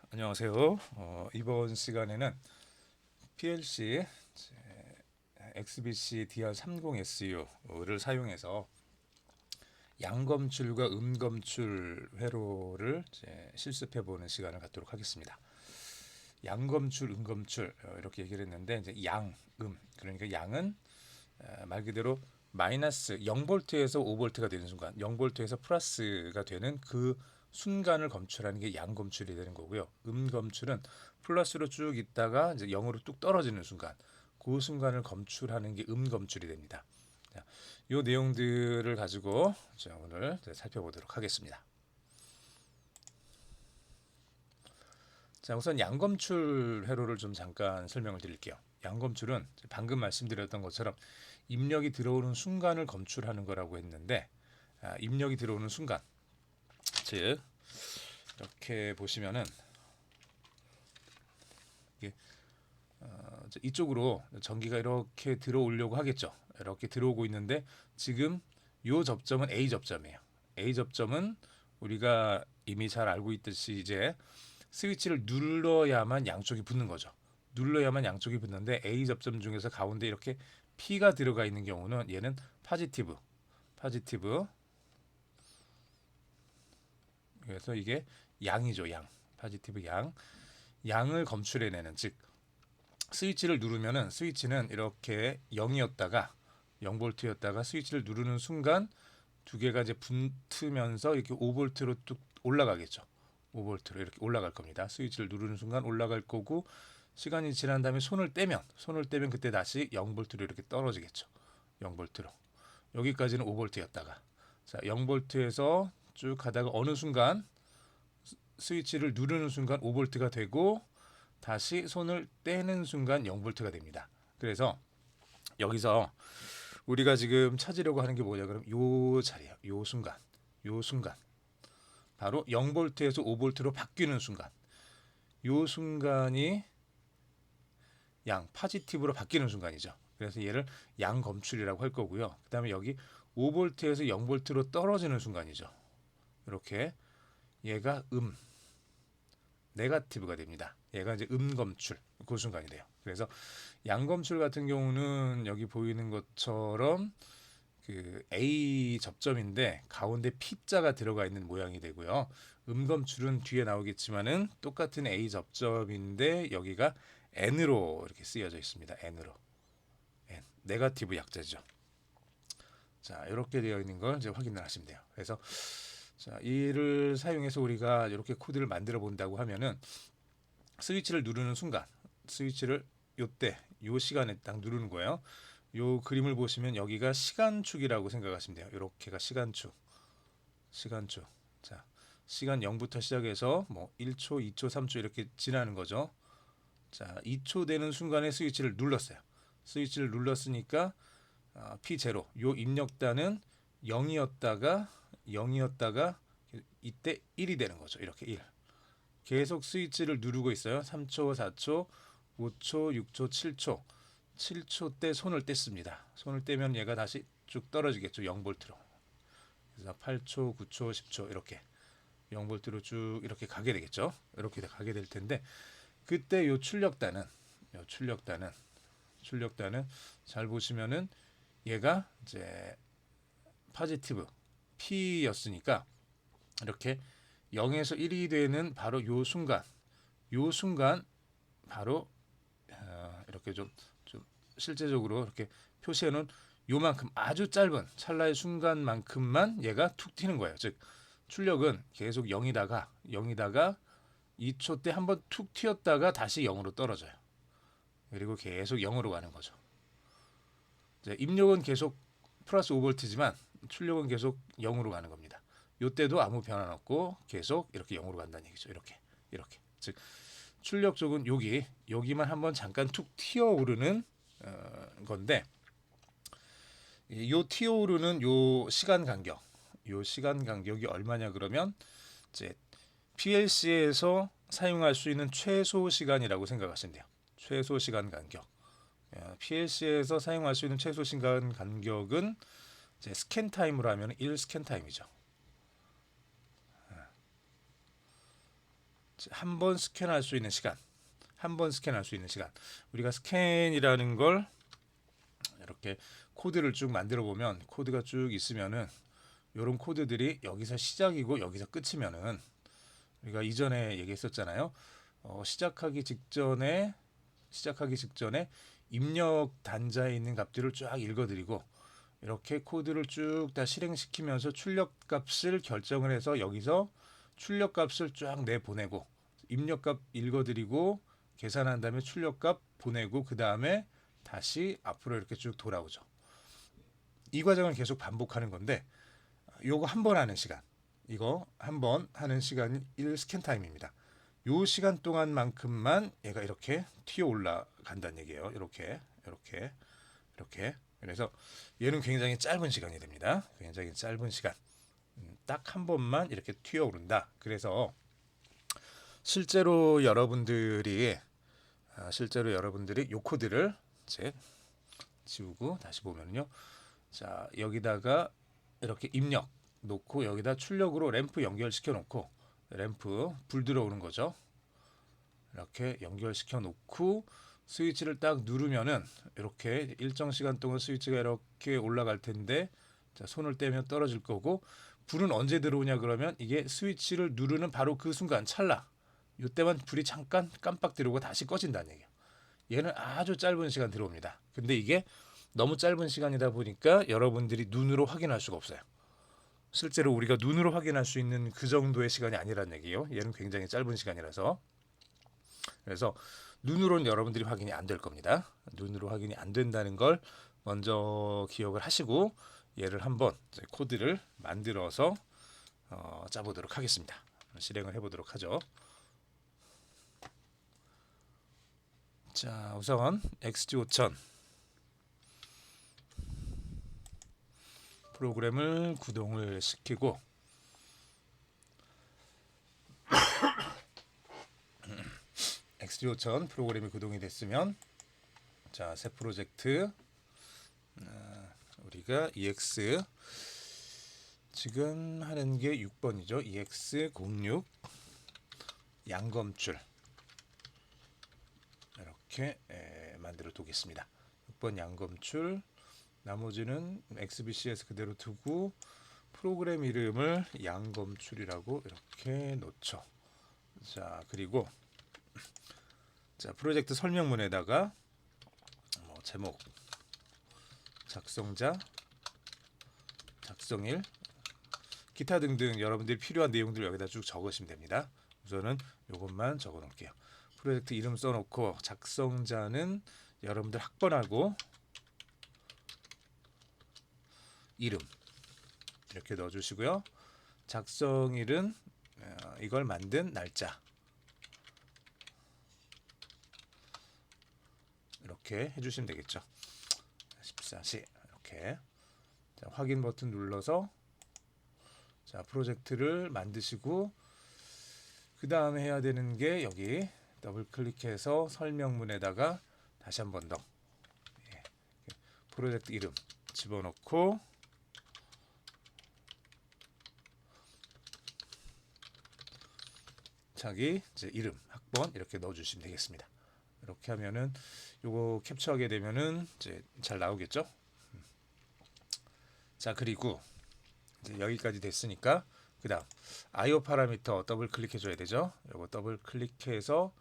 안녕하세요. 이번 시간에는 PLC XBC DR30SU를 사용해서 양검출과 음검출 회로를 실습해 보는 시간을 갖도록 하겠습니다. 양검출, 음검출 이렇게 얘기를 했는데 이제 양, 그러니까 양은 말 그대로 마이너스 0볼트에서 5볼트가 되는 순간, 0볼트에서 플러스가 되는 그 순간을 검출하는 게 양검출이 되는 거고요. 음검출은 플러스로 쭉 있다가 이제 0으로 뚝 떨어지는 순간, 그 순간을 검출하는 게 음검출이 됩니다. 자, 이 내용들을 가지고 오늘 살펴보도록 하겠습니다. 자, 우선 양검출 회로를 좀 잠깐 설명을 드릴게요. 양검출은 방금 말씀드렸던 것처럼 입력이 들어오는 순간을 검출하는 거라고 했는데, 입력이 들어오는 순간, 즉 이렇게 보시면은 이쪽으로 전기가 이렇게 들어오려고 하겠죠. 이렇게 들어오고 있는데 지금 이 접점은 A 접점이에요. A 접점은 우리가 이미 잘 알고 있듯이 이제 스위치를 눌러야만 양쪽이 붙는 거죠. 눌러야만 양쪽이 붙는데 A 접점 중에서 가운데 이렇게 P가 들어가 있는 경우는 얘는 파지티브. 그래서 이게 양이죠, 양. 파지티브 양. 양을 검출해내는, 즉 스위치를 누르면은 스위치는 이렇게 0이었다가 0볼트였다가 스위치를 누르는 순간 두 개가 이제 붙으면서 이렇게 5볼트로 뚝 올라가겠죠. 5볼트로 이렇게 올라갈 겁니다. 스위치를 누르는 순간 올라갈 거고, 시간이 지난 다음에 손을 떼면 그때 다시 0볼트로 이렇게 떨어지겠죠. 0볼트로. 여기까지는 5볼트였다가 자, 0볼트에서 쭉 가다가 어느 순간 스위치를 누르는 순간 5볼트가 되고 다시 손을 떼는 순간 0볼트가 됩니다. 그래서 여기서 우리가 지금 찾으려고 하는 게 뭐냐 그럼 요 자리야. 요 순간. 바로 0볼트에서 5볼트로 바뀌는 순간. 요 순간이 양 파지티브로 바뀌는 순간이죠. 그래서 얘를 양 검출이라고 할 거고요. 그다음에 여기 5볼트에서 0볼트로 떨어지는 순간이죠. 이렇게 얘가 네거티브가 됩니다. 얘가 이제 음검출 그 순간이 돼요. 그래서 양검출 같은 경우는 여기 보이는 것처럼 그 A 접점인데 가운데 P자가 들어가 있는 모양이 되고요. 음검출은 뒤에 나오겠지만은 똑같은 A 접점인데 여기가 N으로 이렇게 쓰여져 있습니다. N으로. N. 네거티브 약자죠. 자, 이렇게 되어 있는 걸 이제 확인을 하시면 돼요. 그래서 자, 이를 사용해서 우리가 이렇게 코드를 만들어 본다고 하면은 스위치를 누르는 순간, 스위치를 요때, 요 시간에 딱 누르는 거예요. 요 그림을 보시면 여기가 시간축이라고 생각하시면 돼요. 이렇게가 시간축. 자, 시간 0부터 시작해서 뭐 1초, 2초, 3초 이렇게 지나는 거죠. 자, 2초 되는 순간에 스위치를 눌렀어요. 스위치를 눌렀으니까 P0, 요 입력단은 0이었다가 이때 1이 되는 거죠. 이렇게 1. 계속 스위치를 누르고 있어요. 3초, 4초, 5초, 6초, 7초. 7초 때 손을 뗐습니다. 손을 떼면 얘가 다시 쭉 떨어지겠죠. 0볼트로. 그래서 8초, 9초, 10초 이렇게 0볼트로 쭉 이렇게 가게 되겠죠. 이렇게 가게 될 텐데 그때 출력단은 잘 보시면은 얘가 이제 파지티브 P였으니까 이렇게 0에서 1이 되는 바로 요 순간 바로 이렇게 좀 실제적으로 이렇게 표시해 놓은 요만큼 아주 짧은 찰나의 순간만큼만 얘가 툭 튀는 거예요. 즉 출력은 계속 0이다가 2초 때 한번 툭 튀었다가 다시 0으로 떨어져요. 그리고 계속 0으로 가는 거죠. 이제 입력은 계속 플러스 5볼트지만 출력은 계속 0으로 가는 겁니다. 이때도 아무 변화 없고 계속 이렇게 0으로 간다는 얘기죠. 이렇게. 즉 출력 쪽은 여기만 한번 잠깐 툭 튀어오르는 건데 요 튀어오르는 요 시간 간격이 얼마냐 그러면 이제 PLC에서 사용할 수 있는 최소 시간이라고 생각하시면 돼요. 최소 시간 간격. PLC에서 사용할 수 있는 최소 시간 간격은 이제 스캔 타임으로 하면 1 스캔 타임이죠. 한 번 스캔할 수 있는 시간, 한 번 스캔할 수 있는 시간. 우리가 스캔이라는 걸 이렇게 코드를 쭉 만들어 보면 코드가 쭉 있으면은 이런 코드들이 여기서 시작이고 여기서 끝이면은 우리가 이전에 얘기했었잖아요. 시작하기 직전에 입력 단자에 있는 값들을 쫙 읽어드리고 이렇게 코드를 쭉 다 실행시키면서 출력값을 결정을 해서 여기서 출력값을 쫙 내보내고 입력값 읽어드리고 계산한 다음에 출력값 보내고 그 다음에 다시 앞으로 이렇게 쭉 돌아오죠. 이 과정을 계속 반복하는 건데 요거 한 번 하는 시간, 이거 한 번 하는 시간이 1 스캔 타임입니다. 요 시간 동안만큼만 얘가 이렇게 튀어 올라간다는 얘기예요. 이렇게. 그래서 얘는 굉장히 짧은 시간이 됩니다. 굉장히 짧은 시간. 딱 한 번만 이렇게 튀어 오른다. 그래서 실제로 여러분들이 요 코드를 이제 지우고 다시 보면요. 자, 여기다가 이렇게 입력 놓고 여기다 출력으로 램프 연결시켜 놓고 램프 불 들어오는 거죠. 이렇게 연결시켜 놓고 스위치를 딱 누르면은 이렇게 일정 시간 동안 스위치가 이렇게 올라갈 텐데 자, 손을 떼면 떨어질 거고 불은 언제 들어오냐 그러면 이게 스위치를 누르는 바로 그 순간 찰나 이때만 불이 잠깐 깜빡 들어오고 다시 꺼진다는 얘기예요. 얘는 아주 짧은 시간 들어옵니다. 근데 이게 너무 짧은 시간이다 보니까 여러분들이 눈으로 확인할 수가 없어요. 실제로 우리가 눈으로 확인할 수 있는 그 정도의 시간이 아니란 얘기예요. 얘는 굉장히 짧은 시간이라서. 그래서 눈으로는 여러분들이 확인이 안 될 겁니다. 눈으로 확인이 안 된다는 걸 먼저 기억을 하시고 얘를 한번 코드를 만들어서 짜보도록 하겠습니다. 실행을 해보도록 하죠. 자, 우선 XG5000 프로그램을 구동을 시키고 XG5000 프로그램이 구동이 됐으면 자, 새 프로젝트 우리가 EX 지금 하는 게 6번이죠. EX06 양검줄 이렇게 만들어 두겠습니다. 6번 양검줄 나머지는 XBC에서 그대로 두고 프로그램 이름을 양검출이라고 이렇게 놓죠. 자, 그리고 자, 프로젝트 설명문에다가 제목, 작성자, 작성일, 기타 등등 여러분들이 필요한 내용들 여기다 쭉 적으시면 됩니다. 우선은 이것만 적어 놓을게요. 프로젝트 이름 써놓고 작성자는 여러분들 학번하고 이름 이렇게 넣어주시고요. 작성일은 이걸 만든 날짜 이렇게 해주시면 되겠죠. 14시 이렇게 자, 확인 버튼 눌러서 자, 프로젝트를 만드시고 그 다음에 해야 되는 게 여기 더블 클릭해서 설명문에다가 다시 한 번 더 프로젝트 이름 집어넣고 자기 이제 이름, 학번 이렇게 넣어주시면 되겠습니다. 이렇게 하면은 요거 캡처하게 되면은 이제 잘 나오겠죠. 자, 그리고 이제 여기까지 됐으니까 그다음 IO 파라미터 더블 클릭해 줘야 되죠. 요거 더블 클릭해서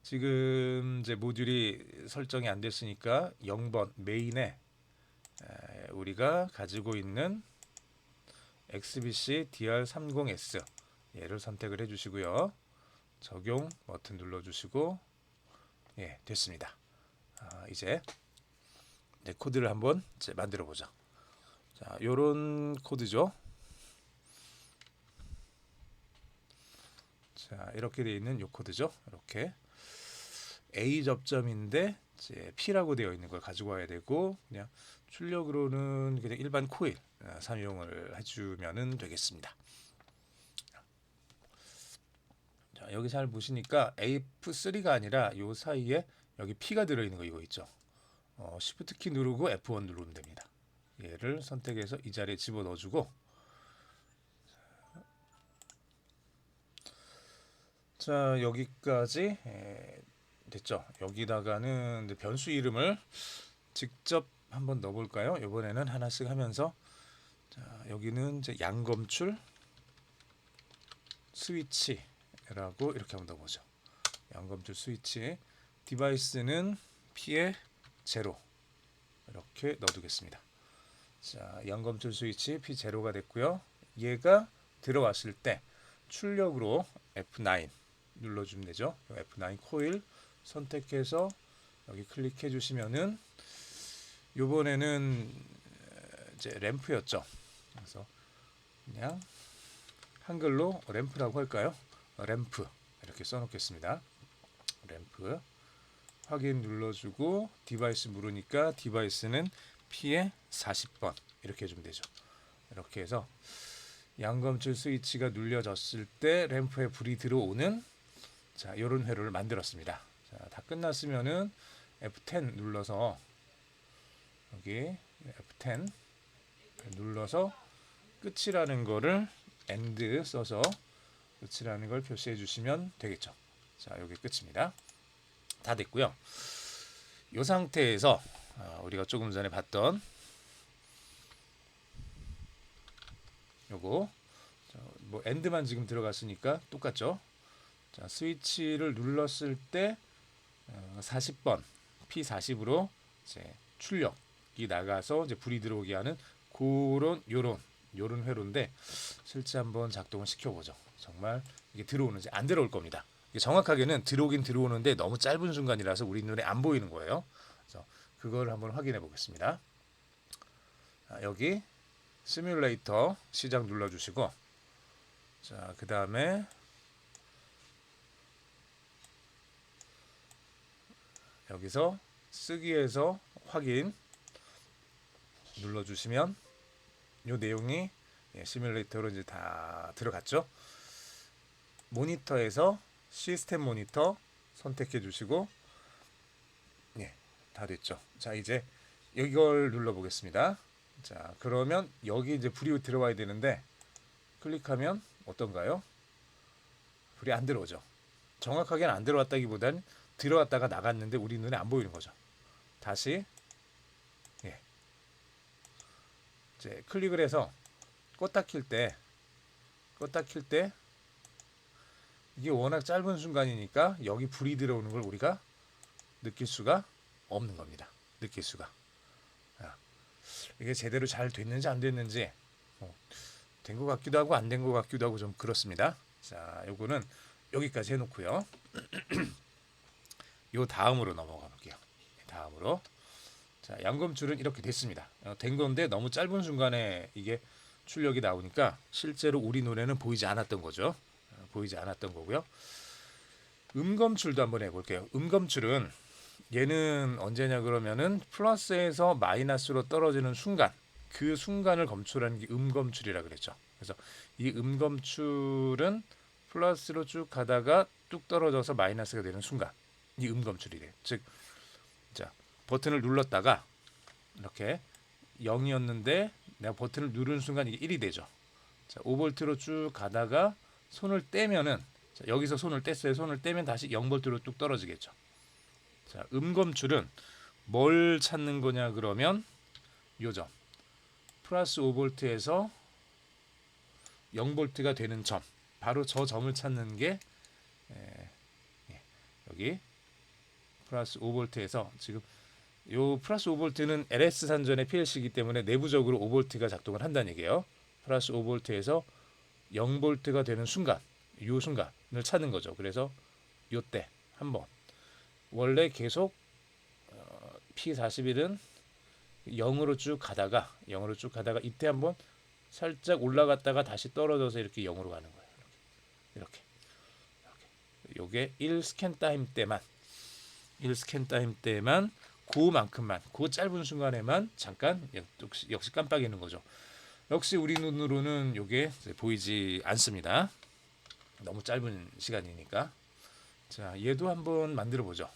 지금 이제 모듈이 설정이 안 됐으니까 0번 메인에 우리가 가지고 있는 XBC DR30S 얘를 선택을 해 주시고요. 적용 버튼 눌러 주시고 예, 됐습니다. 이제 코드를 한번 이제 만들어 보자. 자, 요런 코드죠. 자, 이렇게 되어 있는 요 코드죠. 이렇게 A 접점인데 이제 P라고 되어 있는 걸 가지고 와야 되고 그냥 출력으로는 그냥 일반 코일 사용을 해주면은 되겠습니다. 자, 여기 잘 보시니까 F3가 아니라 요 사이에 여기 P가 들어있는 거 이거 있죠. Shift 키 누르고 F1 누르면 됩니다. 얘를 선택해서 이 자리에 집어 넣어주고 자, 여기까지 됐죠. 여기다가는 이제 변수 이름을 직접 한번 넣어볼까요? 이번에는 하나씩 하면서, 자, 여기는 이제 양검출 스위치라고 이렇게 한번 넣어보죠. 양검출 스위치. 디바이스는 P의 제로 이렇게 넣어두겠습니다. 자, 양검출 스위치 P0가 됐고요. 얘가 들어왔을 때 출력으로 F9 눌러주면 되죠. F9 코일 선택해서 여기 클릭해 주시면은, 요번에는 이제 램프였죠. 그래서 그냥 한글로 램프라고 할까요? 램프 이렇게 써놓겠습니다. 램프 확인 눌러주고 디바이스 물으니까 디바이스는 P의 40번 이렇게 해주면 되죠. 이렇게 해서 양검출 스위치가 눌려졌을 때 램프에 불이 들어오는, 자, 이런 회로를 만들었습니다. 자, 다 끝났으면은 F10 눌러서 여기 F10 눌러서 끝이라는 거를 end 써서 끝이라는 걸 표시해 주시면 되겠죠. 자, 여기 끝입니다. 다 됐고요. 이 상태에서 우리가 조금 전에 봤던 요거, 뭐 end만 지금 들어갔으니까 똑같죠. 자, 스위치를 눌렀을 때 40번 P40으로 이제 출력이 나가서 이제 불이 들어오게 하는 그런 요런 회로인데, 실제 한번 작동을 시켜보죠. 정말 이게 들어오는지. 안 들어올 겁니다. 이게 정확하게는 들어오긴 들어오는데 너무 짧은 순간이라서 우리 눈에 안 보이는 거예요. 그래서 그걸 한번 확인해 보겠습니다. 여기 시뮬레이터 시작 눌러주시고, 자, 그 다음에 여기서 쓰기에서 확인 눌러주시면 이 내용이 시뮬레이터로 이제 다 들어갔죠. 모니터에서 시스템 모니터 선택해 주시고, 다 됐죠. 자, 이제 이걸 눌러 보겠습니다. 자, 그러면 여기 이제 불이 들어와야 되는데 클릭하면 어떤가요? 불이 안 들어오죠. 정확하게는 안 들어왔다기보단 들어왔다가 나갔는데 우리 눈에 안 보이는 거죠. 다시 이제 클릭을 해서 껐다 킬 때 이게 워낙 짧은 순간이니까 여기 불이 들어오는 걸 우리가 느낄 수가 없는 겁니다. 느낄 수가. 이게 제대로 잘 됐는지 안 됐는지 된 것 같기도 하고 안 된 것 같기도 하고 좀 그렇습니다. 자, 요거는 여기까지 해놓고요. 요 다음으로 넘어가 볼게요. 다음으로, 자, 양검줄은 이렇게 됐습니다. 된 건데 너무 짧은 순간에 이게 출력이 나오니까 실제로 우리 눈에는 보이지 않았던 거죠. 보이지 않았던 거고요. 음검출도 한번 해볼게요. 음검출은 얘는 언제냐 그러면은 플러스에서 마이너스로 떨어지는 순간, 그 순간을 검출하는 게 음검출이라 그랬죠. 그래서 이 음검출은 플러스로 쭉 가다가 뚝 떨어져서 마이너스가 되는 순간, 이 음검출이래요. 즉, 자, 버튼을 눌렀다가 이렇게 0이었는데 내가 버튼을 누른 순간 이게 1이 되죠. 자, 5V로 쭉 가다가 손을 떼면은, 자, 여기서 손을 뗐어요. 손을 떼면 다시 0V로 뚝 떨어지겠죠. 자, 음검출은 뭘 찾는 거냐 그러면 요점, 플러스 5V에서 0V가 되는 점, 바로 저 점을 찾는 게 여기 플러스 5V에서, 지금 요 플러스 5V는 LS 산전의 PLC이기 때문에 내부적으로 5V가 작동을 한다는 얘기예요. 플러스 5V에서 0V가 되는 순간, 요 순간을 찾는 거죠. 그래서 요때 한번, 원래 계속 P41은 0으로 쭉 가다가 이때 한번 살짝 올라갔다가 다시 떨어져서 이렇게 0으로 가는 거예요. 이렇게. 요게 1스캔 타임 때만 그만큼만, 그 짧은 순간에만 잠깐 역시 깜빡이는 거죠. 역시 우리 눈으로는 요게 보이지 않습니다. 너무 짧은 시간이니까. 자, 얘도 한번 만들어 보죠.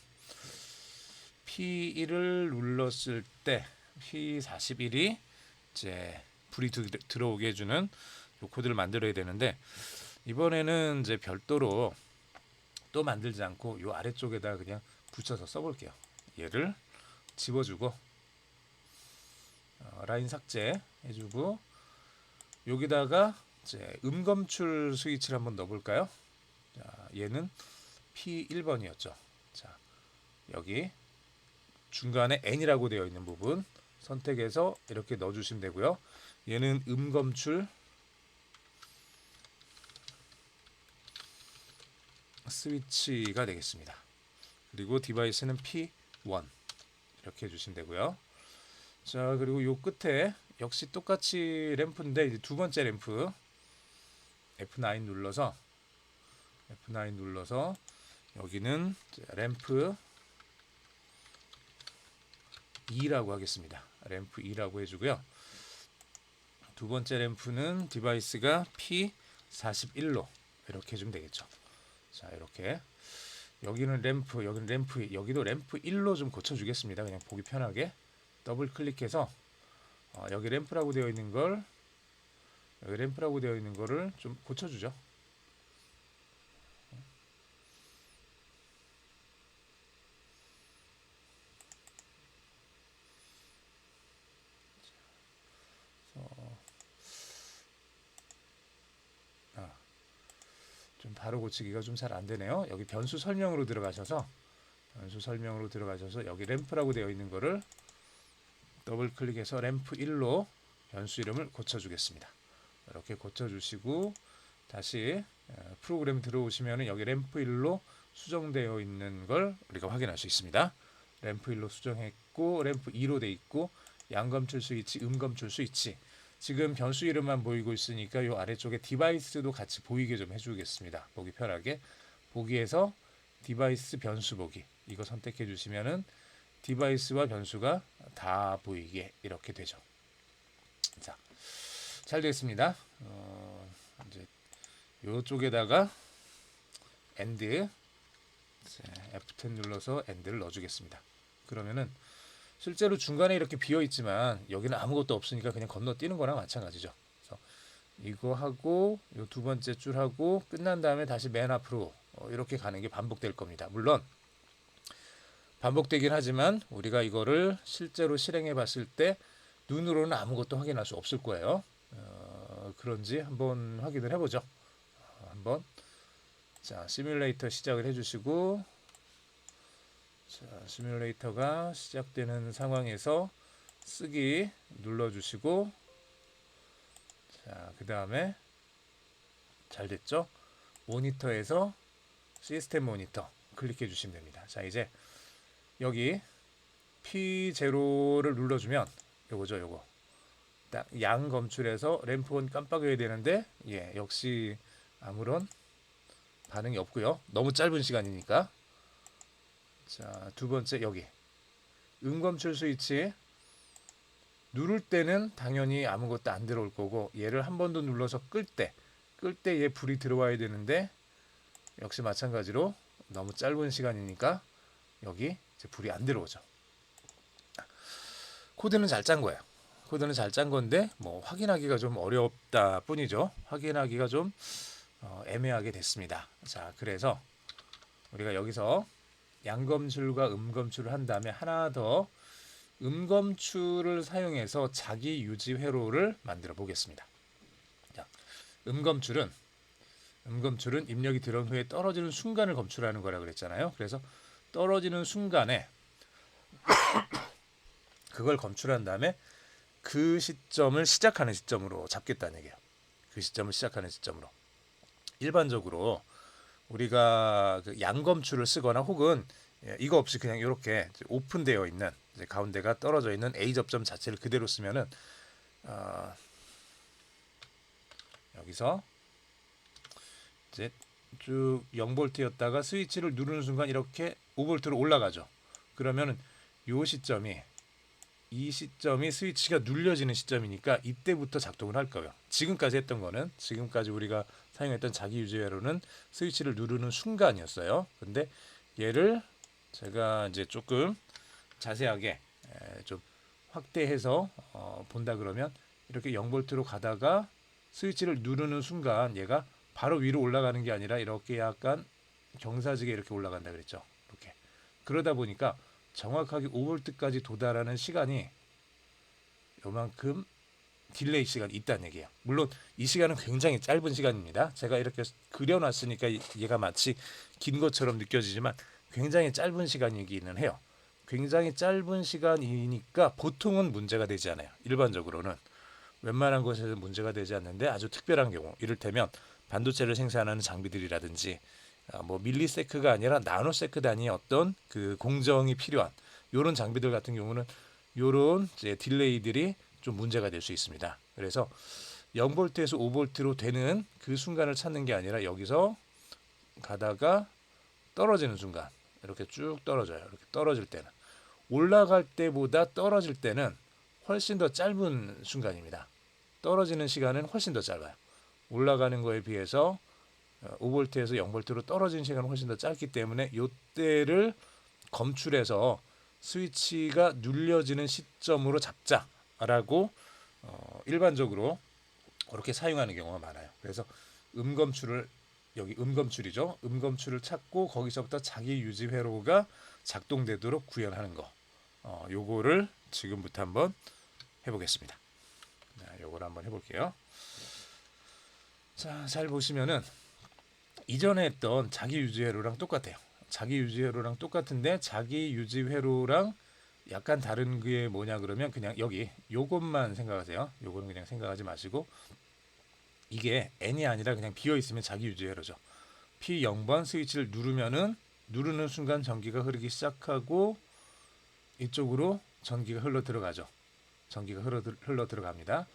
P1을 눌렀을 때 P41이 이제 불이 들어오게 해주는 요 코드를 만들어야 되는데, 이번에는 이제 별도로 또 만들지 않고 요 아래쪽에다 그냥 붙여서 써볼게요. 얘를 집어주고 라인 삭제 해주고 여기다가 이제 음검출 스위치를 한번 넣어볼까요? 자, 얘는 P1번이었죠. 자, 여기 중간에 N이라고 되어 있는 부분 선택해서 이렇게 넣어주시면 되고요. 얘는 음검출 스위치가 되겠습니다. 그리고 디바이스는 P1 이렇게 해주시면 되고요. 자, 그리고 요 끝에 역시 똑같이 램프인데 이제 두 번째 램프 F9 눌러서 여기는 램프 2라고 하겠습니다. 램프 2라고 해주고요. 두 번째 램프는 디바이스가 P41로 이렇게 해주면 되겠죠. 자, 이렇게 여기는 램프, 여기는 램프, 여기도 램프 1로 좀 고쳐주겠습니다. 그냥 보기 편하게 더블 클릭해서 여기 램프라고 되어 있는 걸 여기 램프라고 되어 있는 거를 좀 고쳐주죠. 좀 바로 고치기가 좀 잘 안 되네요. 여기 변수 설명으로 들어가셔서 여기 램프라고 되어 있는 거를 더블 클릭해서 램프 1로 변수 이름을 고쳐주겠습니다. 이렇게 고쳐주시고 다시 프로그램 들어오시면 여기 램프 1로 수정되어 있는 걸 우리가 확인할 수 있습니다. 램프 1로 수정했고 램프 2로 돼 있고 양검출 스위치, 음검출 스위치. 지금 변수 이름만 보이고 있으니까 요 아래쪽에 디바이스도 같이 보이게 좀 해주겠습니다. 보기 편하게 보기에서 디바이스 변수 보기 이거 선택해 주시면은 디바이스와 변수가 다 보이게 이렇게 되죠. 자, 잘 됐습니다. 이제 요쪽에다가 엔드 F10 눌러서 엔드를 넣어주겠습니다. 그러면은 실제로 중간에 이렇게 비어 있지만 여기는 아무것도 없으니까 그냥 건너뛰는 거랑 마찬가지죠. 그래서 이거 하고 요 두 번째 줄 하고 끝난 다음에 다시 맨 앞으로 이렇게 가는 게 반복될 겁니다. 물론 반복되긴 하지만 우리가 이거를 실제로 실행해 봤을 때 눈으로는 아무것도 확인할 수 없을 거예요. 그런지 한번 확인을 해보죠. 한번 자 시뮬레이터 시작을 해주시고 자, 시뮬레이터가 시작되는 상황에서 쓰기 눌러주시고 자, 그 다음에 잘 됐죠? 모니터에서 시스템 모니터 클릭해 주시면 됩니다. 자, 이제 여기 P0를 눌러주면 요거죠, 요거. 딱 양 검출해서 램프는 깜빡여야 되는데 예, 역시 아무런 반응이 없고요. 너무 짧은 시간이니까. 자, 두 번째 여기 음검출 스위치 누를 때는 당연히 아무것도 안 들어올 거고 얘를 한 번 더 눌러서 끌 때 얘 불이 들어와야 되는데 역시 마찬가지로 너무 짧은 시간이니까 여기 이제 불이 안 들어오죠. 코드는 잘 짠 거예요. 코드는 잘 짠 건데 뭐 확인하기가 좀 어렵다 뿐이죠. 확인하기가 좀 애매하게 됐습니다. 자, 그래서 우리가 여기서 양검출과 음검출을 한 다음에 하나 더 음검출을 사용해서 자기 유지 회로를 만들어 보겠습니다. 자, 음검출은 입력이 들어온 후에 떨어지는 순간을 검출하는 거라 그랬잖아요. 그래서 떨어지는 순간에 그걸 검출한 다음에 그 시점을 시작하는 시점으로 잡겠다는 얘기예요. 그 시점을 시작하는 시점으로. 일반적으로 우리가 그 양검출을 쓰거나 혹은 이거 없이 그냥 이렇게 오픈되어 있는 가운데가 떨어져 있는 A 접점 자체를 그대로 쓰면은 여기서 이제 쭉 0V였다가 스위치를 누르는 순간 이렇게 5V로 올라가죠. 그러면은 이 시점이 스위치가 눌려지는 시점이니까 이때부터 작동을 할 거예요. 지금까지 했던 거는 지금까지 우리가 사용했던 자기 유지 회로는 스위치를 누르는 순간이었어요. 근데 얘를 제가 이제 조금 자세하게 좀 확대해서 본다 그러면 이렇게 0V로 가다가 스위치를 누르는 순간 얘가 바로 위로 올라가는 게 아니라 이렇게 약간 경사지게 이렇게 올라간다 그랬죠. 이렇게. 그러다 보니까 정확하게 5V까지 도달하는 시간이 요만큼 딜레이 시간이 있다는 얘기예요. 물론 이 시간은 굉장히 짧은 시간입니다. 제가 이렇게 그려놨으니까 얘가 마치 긴 것처럼 느껴지지만 굉장히 짧은 시간이기는 해요. 굉장히 짧은 시간이니까 보통은 문제가 되지 않아요. 일반적으로는 웬만한 것에서 문제가 되지 않는데 아주 특별한 경우, 이를테면 반도체를 생산하는 장비들이라든지 뭐 밀리세크가 아니라 나노세크 단위의 어떤 그 공정이 필요한 이런 장비들 같은 경우는 이런 이제 딜레이들이 좀 문제가 될 수 있습니다. 그래서 0V에서 5V로 되는 그 순간을 찾는 게 아니라 여기서 가다가 떨어지는 순간 이렇게 쭉 떨어져요. 이렇게 떨어질 때는 올라갈 때보다 떨어질 때는 훨씬 더 짧은 순간입니다. 떨어지는 시간은 훨씬 더 짧아요. 올라가는 거에 비해서 5V에서 0V로 떨어지는 시간은 훨씬 더 짧기 때문에 이때를 검출해서 스위치가 눌려지는 시점으로 잡자라고 일반적으로 그렇게 사용하는 경우가 많아요. 그래서 음검출을 여기 음검출이죠. 음검출을 찾고 거기서부터 자기 유지 회로가 작동되도록 구현하는 거. 요거를 지금부터 한번 해보겠습니다. 요거를 한번 해볼게요. 자, 잘 보시면은 이전에 했던 자기 유지 회로랑 똑같아요. 자기 유지 회로랑 똑같은데 자기 유지 회로랑 약간 다른 게 뭐냐 그러면 그냥 여기 요것만 생각하세요. 요거는 그냥 생각하지 마시고 이게 N이 아니라 그냥 비어 있으면 자기 유지 회로죠. P0번 스위치를 누르면은 누르는 순간 전기가 흐르기 시작하고 이쪽으로 전기가 흘러 들어가죠. 전기가 흘러 들어갑니다.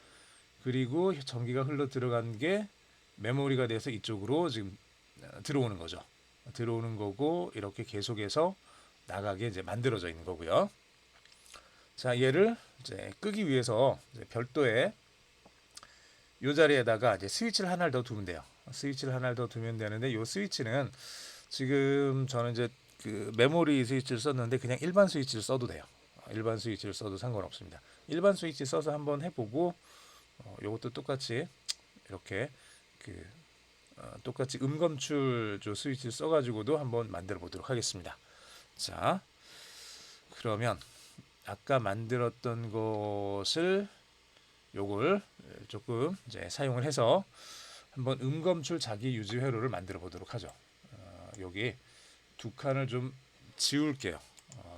그리고 전기가 흘러 들어간 게 메모리가 돼서 이쪽으로 지금 들어오는 거죠. 들어오는 거고 이렇게 계속해서 나가게 이제 만들어져 있는 거고요. 자, 얘를 이제 끄기 위해서 이제 별도의 이 자리에다가 이제 스위치를 하나를 더 두면 돼요. 스위치를 하나를 더 두면 되는데 이 스위치는 지금 저는 이제 그 메모리 스위치를 썼는데 그냥 일반 스위치를 써도 돼요. 일반 스위치를 써도 상관없습니다. 일반 스위치 써서 한번 해보고 요것도 똑같이 이렇게 그 똑같이 음검출 스위치를 써가지고도 한번 만들어 보도록 하겠습니다. 자, 그러면 아까 만들었던 것을 요걸 조금 이제 사용을 해서 한번 음검출 자기 유지 회로를 만들어 보도록 하죠. 여기 두 칸을 좀 지울게요.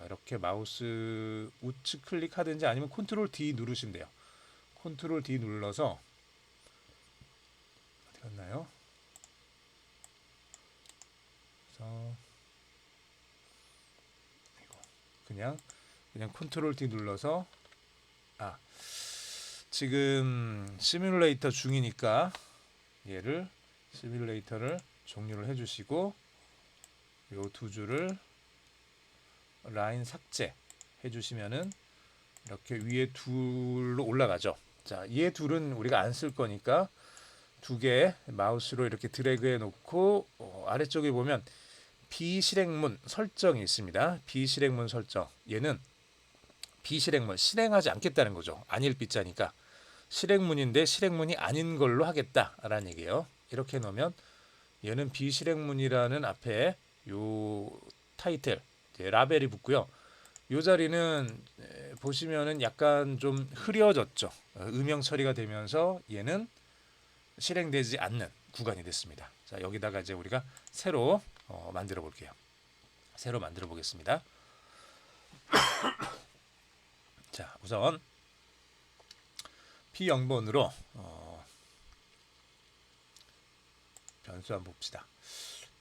이렇게 마우스 우측 클릭하든지 아니면 컨트롤 D 누르시면 돼요. 컨트롤 D 눌러서 어디 갔나요? 그래서 그냥 컨트롤 D 눌러서 지금 시뮬레이터 중이니까 얘를 시뮬레이터를 종료를 해주시고 요 두 줄을 라인 삭제 해주시면은 이렇게 위에 둘로 올라가죠. 자, 얘 둘은 우리가 안 쓸 거니까 두 개 마우스로 이렇게 드래그해 놓고 아래쪽에 보면 비실행문 설정이 있습니다. 비실행문 설정. 얘는 비실행문 실행하지 않겠다는 거죠. 아닐 삐자니까 실행문인데 실행문이 아닌 걸로 하겠다라는 얘기예요. 이렇게 놓으면 얘는 비실행문이라는 앞에 요 타이틀 라벨이 붙고요. 요 자리는 보시면은 약간 좀 흐려졌죠. 음영 처리가 되면서 얘는 실행되지 않는 구간이 됐습니다. 자, 여기다가 이제 우리가 새로 만들어 볼게요. 새로 만들어 보겠습니다. 자, 우선 P0번으로 변수 한번 봅시다.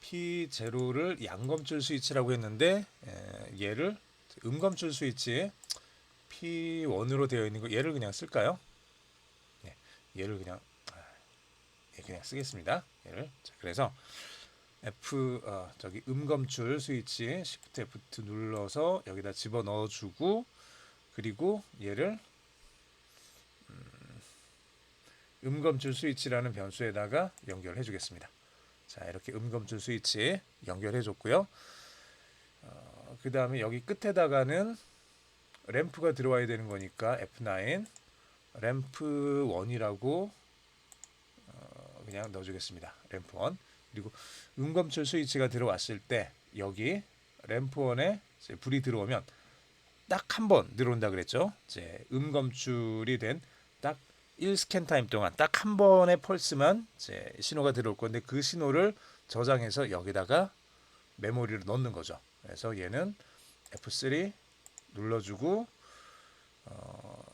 P0를 양검출 스위치라고 했는데 얘를 음검출 스위치 P1으로 되어 있는 거 얘를 그냥 쓸까요? 네, 얘를 그냥 쓰겠습니다. 얘를. 자, 그래서 저기 음검출 스위치 Shift F2 눌러서 여기다 집어 넣어주고 그리고 얘를 음검출 스위치라는 변수에다가 연결해 주겠습니다. 자, 이렇게 음검출 스위치 연결해 줬고요. 그 다음에 여기 끝에다가는 램프가 들어와야 되는 거니까 F9 램프 1이라고 그냥 넣어주겠습니다. 램프 1. 그리고 음검출 스위치가 들어왔을 때 여기 램프 1에 불이 들어오면 딱 한 번 들어온다 그랬죠. 이제 음검출이 된 딱 1스캔 타임 동안 딱 한 번의 펄스만 이제 신호가 들어올 건데 그 신호를 저장해서 여기다가 메모리를 넣는 거죠. 그래서 얘는 F3 눌러주고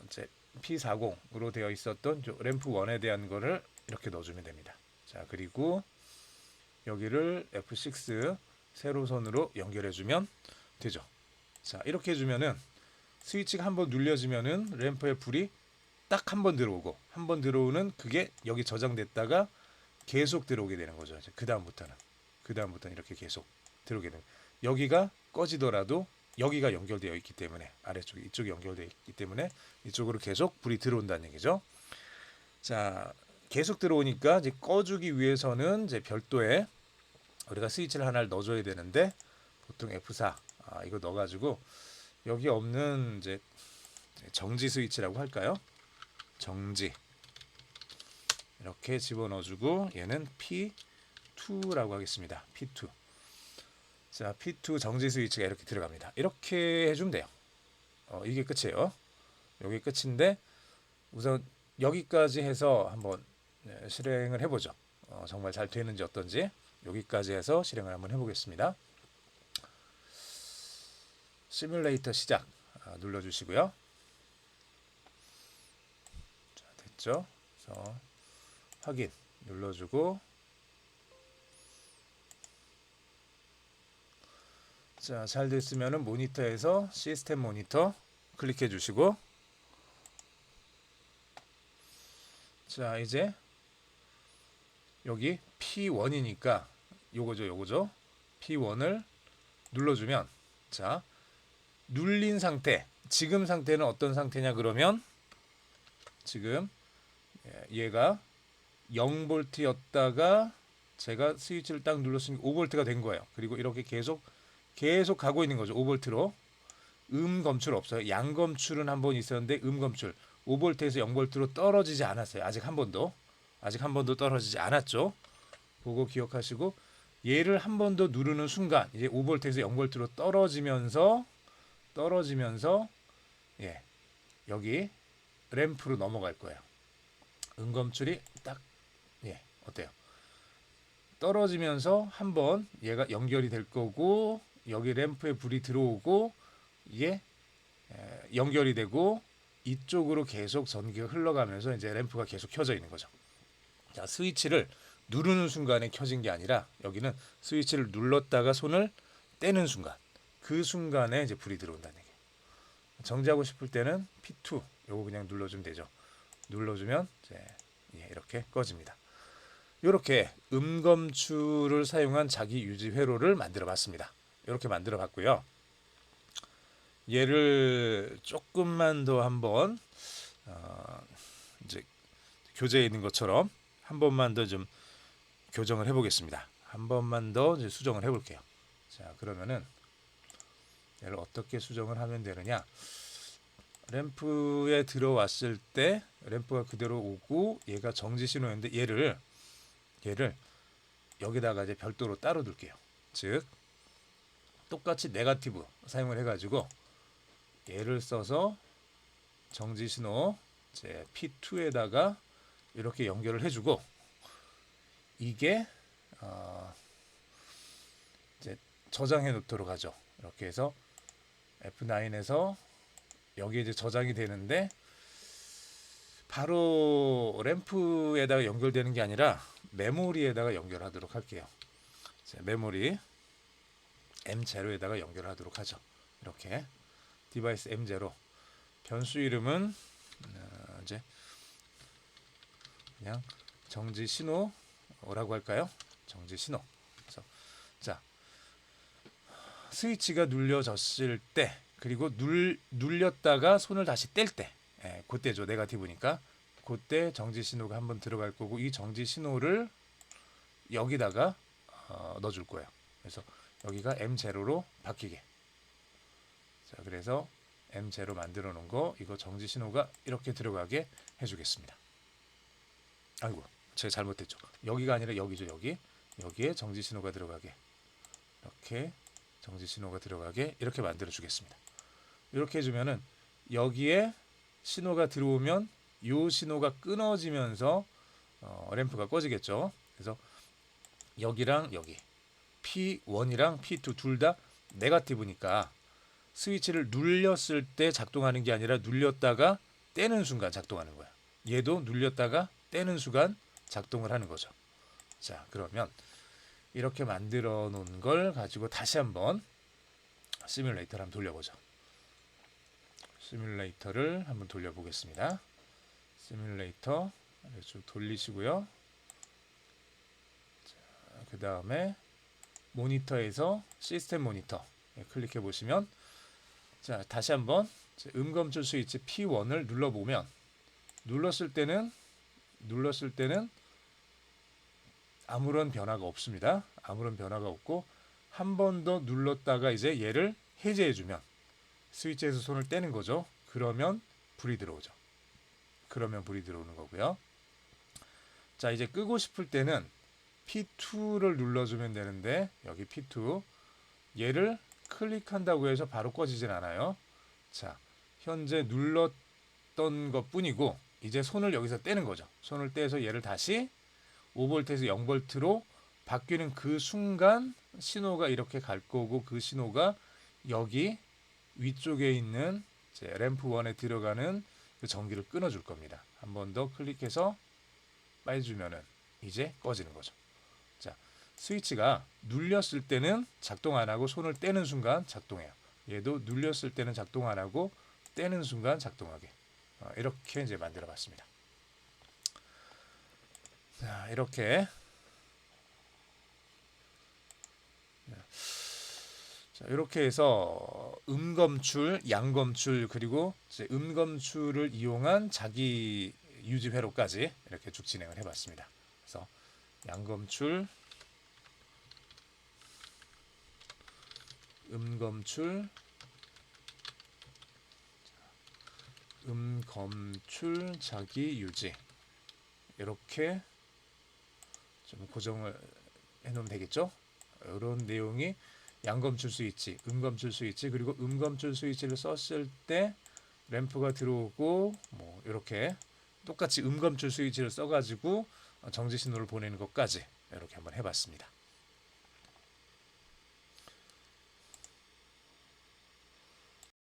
이제 P40으로 되어 있었던 램프 1에 대한 거를 이렇게 넣어주면 됩니다. 자, 그리고 여기를 F6 세로선으로 연결해주면 되죠. 자, 이렇게 해주면은 스위치가 한번 눌려지면은 램프에 불이 딱 한 번 들어오고 한 번 들어오는 그게 여기 저장됐다가 계속 들어오게 되는 거죠. 그 다음부터는 이렇게 계속 들어오게 됩니다. 여기가 꺼지더라도 여기가 연결되어 있기 때문에 아래쪽에 이쪽이 연결되어 있기 때문에 이쪽으로 계속 불이 들어온다는 얘기죠. 자, 계속 들어오니까 이제 꺼주기 위해서는 이제 별도의 우리가 스위치를 하나를 넣어줘야 되는데 보통 F4 이거 넣어가지고 여기 없는 이제 정지 스위치라고 할까요? 정지 이렇게 집어넣어주고 얘는 P2라고 하겠습니다. P2. 자, P2 정지 스위치가 이렇게 들어갑니다. 이렇게 해주면 돼요. 이게 끝이에요. 여기 끝인데 우선 여기까지 해서 한번 실행을 해보죠. 정말 잘 되는지 어떤지 여기까지 해서 실행을 한번 해보겠습니다. 시뮬레이터 시작 눌러주시고요. 자, 됐죠? 그래서 확인 눌러주고 자, 잘 됐으면은 모니터에서 시스템 모니터 클릭해 주시고 자, 이제 여기 P1이니까 요거죠. P1을 눌러주면 자, 눌린 상태 지금 상태는 어떤 상태냐 그러면 지금 얘가 0V였다가 제가 스위치를 딱 눌렀으니까 5V가 된 거예요. 그리고 이렇게 계속 가고 있는 거죠. 5V로 검출 없어요. 양 검출은 한 번 있었는데 검출 5V에서 0V로 떨어지지 않았어요. 아직 한 번도 떨어지지 않았죠. 보고 기억하시고 얘를 한 번 더 누르는 순간 이제 5V에서 0V로 떨어지면서 여기 램프로 넘어갈 거예요. 검출이 딱 어때요? 떨어지면서 한번 얘가 연결이 될 거고 여기 램프에 불이 들어오고 이게 연결이 되고 이쪽으로 계속 전기가 흘러가면서 이제 램프가 계속 켜져 있는 거죠. 자, 스위치를 누르는 순간에 켜진 게 아니라 여기는 스위치를 눌렀다가 손을 떼는 순간 그 순간에 이제 불이 들어온다는 얘기예요. 정지하고 싶을 때는 P2 요거 그냥 눌러주면 되죠. 눌러주면 이제 이렇게 꺼집니다. 이렇게 검출을 사용한 자기 유지 회로를 만들어 봤습니다. 이렇게 만들어 봤고요. 얘를 조금만 더 한번 이제 교재에 있는 것처럼 한 번만 더 좀 교정을 해보겠습니다. 한 번만 더 이제 수정을 해볼게요. 자, 그러면은 얘를 어떻게 수정을 하면 되느냐? 램프에 들어왔을 때 램프가 그대로 오고 얘가 정지 신호였는데 얘를 여기다가 이제 별도로 따로 둘게요. 즉 똑같이 네거티브 사용을 해가지고 얘를 써서 정지 신호 이제 P2에다가 이렇게 연결을 해주고 이게 이제 저장해 놓도록 하죠. 이렇게 해서 F9에서 여기에 이제 저장이 되는데 바로 램프에다가 연결되는 게 아니라 메모리에다가 연결하도록 할게요. 메모리 M0에다가 연결하도록 하죠. 이렇게 디바이스 M0 변수 이름은 이제 그냥 정지 신호라고 할까요? 정지 신호. 그래서 자, 스위치가 눌려졌을 때 그리고 눌렸다가 손을 다시 뗄 때 그때죠. 네거티브니까 그때 정지 신호가 한번 들어갈 거고 이 정지 신호를 여기다가 넣어줄 거예요. 그래서 여기가 M0로 바뀌게. 자, 그래서 M0 만들어 놓은 거 이거 정지 신호가 이렇게 들어가게 해주겠습니다. 아이고 제가 잘못했죠. 여기가 아니라 여기죠. 여기 여기에 정지 신호가 들어가게, 이렇게 정지 신호가 들어가게 이렇게 만들어 주겠습니다. 이렇게 해주면은 여기에 신호가 들어오면 이 신호가 끊어지면서 램프가 꺼지겠죠. 그래서 여기랑 여기 P1이랑 P2 둘 다 네거티브니까 스위치를 눌렸을 때 작동하는 게 아니라 눌렸다가 떼는 순간 작동하는 거야. 얘도 눌렸다가 떼는 순간 작동을 하는 거죠. 자, 그러면 이렇게 만들어 놓은 걸 가지고 다시 한번 시뮬레이터를 한번 돌려보죠. 시뮬레이터를 한번 돌려보겠습니다. 시뮬레이터 쭉 돌리시고요. 그 다음에 모니터에서 시스템 모니터 클릭해 보시면, 자, 다시 한번 음검출 스위치 P1을 눌러보면 눌렀을 때는 아무런 변화가 없습니다. 아무런 변화가 없고 한 번 더 눌렀다가 이제 얘를 해제해주면 스위치에서 손을 떼는 거죠. 그러면 불이 들어오죠. 그러면 불이 들어오는 거고요. 자, 이제 끄고 싶을 때는 P2를 눌러주면 되는데 여기 P2 얘를 클릭한다고 해서 바로 꺼지진 않아요. 자, 현재 눌렀던 것 뿐이고 이제 손을 여기서 떼는 거죠. 손을 떼서 얘를 다시 5V에서 0V로 바뀌는 그 순간 신호가 이렇게 갈 거고 그 신호가 여기 위쪽에 있는 램프 1에 들어가는 그 전기를 끊어줄 겁니다. 한 번 더 클릭해서 빼주면은 이제 꺼지는 거죠. 자, 스위치가 눌렸을 때는 작동 안 하고 손을 떼는 순간 작동해요. 얘도 눌렸을 때는 작동 안 하고 떼는 순간 작동하게 이렇게 이제 만들어 봤습니다. 자, 이렇게 해서 음검출, 양검출 그리고 이제 음검출을 이용한 자기 유지 회로까지 이렇게 쭉 진행을 해봤습니다. 그래서 양검출, 음검출, 자기 유지 이렇게 좀 고정을 해놓으면 되겠죠. 이런 내용이 양검출 스위치, 음검출 스위치 그리고 음검출 스위치를 썼을 때 램프가 들어오고 뭐 이렇게 똑같이 음검출 스위치를 써가지고 정지 신호를 보내는 것까지 이렇게 한번 해봤습니다.